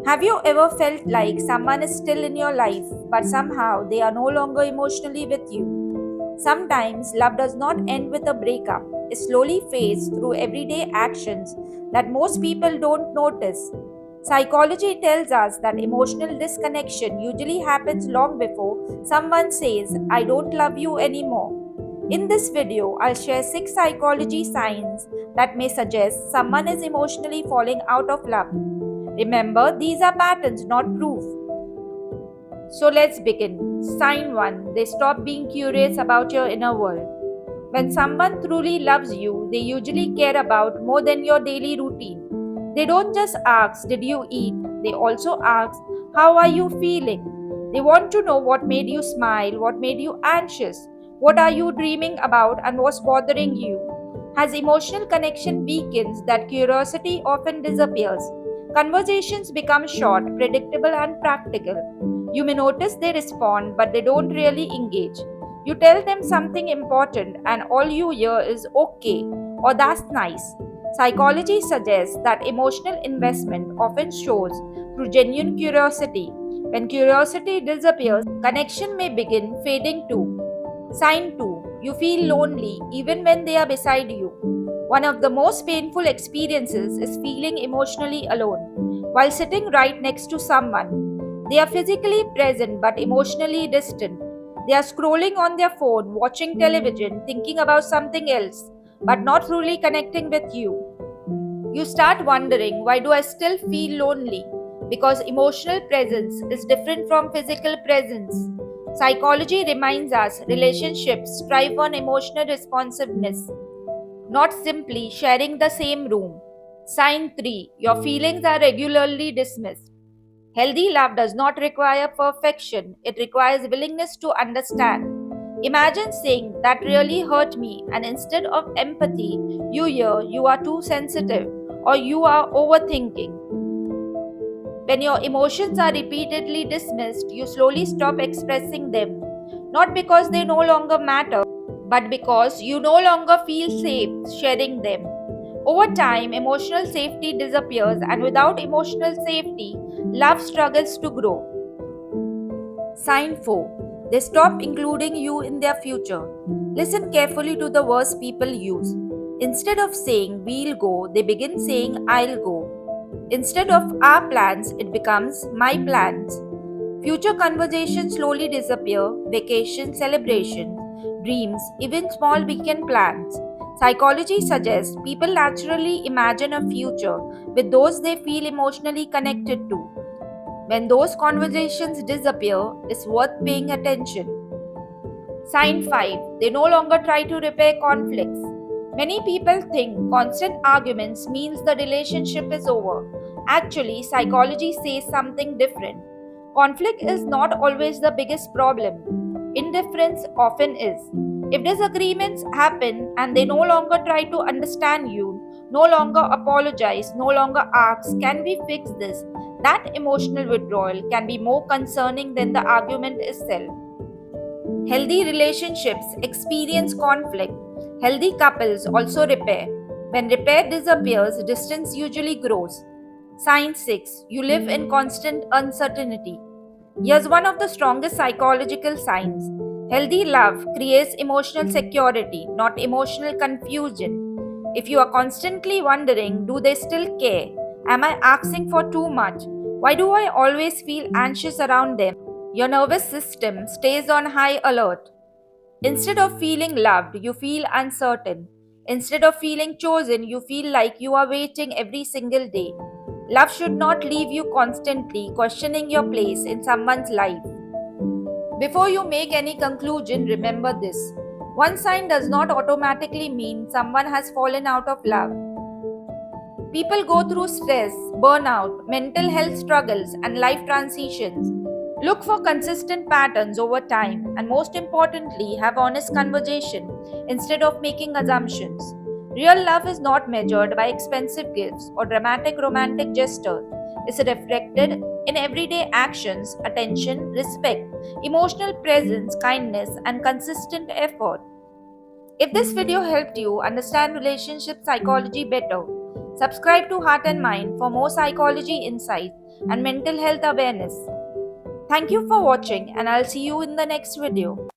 Have you ever felt like someone is still in your life, but somehow they are no longer emotionally with you? Sometimes love does not end with a breakup, it slowly fades through everyday actions that most people don't notice. Psychology tells us that emotional disconnection usually happens long before someone says, I don't love you anymore. In this video, I'll share 6 psychology signs that may suggest someone is emotionally falling out of love. Remember, these are patterns, not proof. So let's begin. Sign 1. They stop being curious about your inner world. When someone truly loves you, they usually care about more than your daily routine. They don't just ask, did you eat? They also ask, how are you feeling? They want to know what made you smile, what made you anxious, what are you dreaming about, and what's bothering you. As emotional connection weakens, that curiosity often disappears. Conversations become short, predictable, and practical. You may notice they respond, but they don't really engage. You tell them something important, and all you hear is okay or that's nice. Psychology suggests that emotional investment often shows through genuine curiosity. When curiosity disappears, connection may begin fading too. Sign 2. You feel lonely even when they are beside you. One of the most painful experiences is feeling emotionally alone. While sitting right next to someone, they are physically present but emotionally distant. They are scrolling on their phone, watching television, thinking about something else, but not truly connecting with you. You start wondering, why do I still feel lonely? Because emotional presence is different from physical presence. Psychology reminds us relationships strive on emotional responsiveness, not simply sharing the same room. Sign 3. Your feelings are regularly dismissed. Healthy love does not require perfection, it requires willingness to understand. Imagine saying, that really hurt me, and instead of empathy, you hear, you are too sensitive or you are overthinking. When your emotions are repeatedly dismissed, you slowly stop expressing them. Not because they no longer matter, but because you no longer feel safe sharing them. Over time, emotional safety disappears, and without emotional safety, love struggles to grow. Sign 4. They stop including you in their future. Listen carefully to the words people use. Instead of saying we'll go, they begin saying I'll go. Instead of our plans, it becomes my plans. Future conversations slowly disappear, vacations, celebrations, dreams, even small weekend plans. Psychology suggests people naturally imagine a future with those they feel emotionally connected to. When those conversations disappear, it's worth paying attention. Sign 5. They no longer try to repair conflicts. Many people think constant arguments means the relationship is over. Actually, psychology says something different. Conflict is not always the biggest problem. Indifference often is. If disagreements happen and they no longer try to understand you, no longer apologize, no longer ask, can we fix this? That emotional withdrawal can be more concerning than the argument itself. Healthy relationships experience conflict. Healthy couples also repair. When repair disappears, distance usually grows. Sign 6. You live in constant uncertainty. Here's one of the strongest psychological signs. Healthy love creates emotional security, not emotional confusion. If you are constantly wondering, do they still care? Am I asking for too much? Why do I always feel anxious around them? Your nervous system stays on high alert. Instead of feeling loved, you feel uncertain. Instead of feeling chosen, you feel like you are waiting every single day. Love should not leave you constantly questioning your place in someone's life. Before you make any conclusion, remember this. One sign does not automatically mean someone has fallen out of love. People go through stress, burnout, mental health struggles, and life transitions. Look for consistent patterns over time, and most importantly, have honest conversation instead of making assumptions. Real love is not measured by expensive gifts or dramatic romantic gestures. It's reflected in everyday actions, attention, respect, emotional presence, kindness, and consistent effort. If this video helped you understand relationship psychology better, subscribe to Heart and Mind for more psychology insights and mental health awareness. Thank you for watching, and I'll see you in the next video.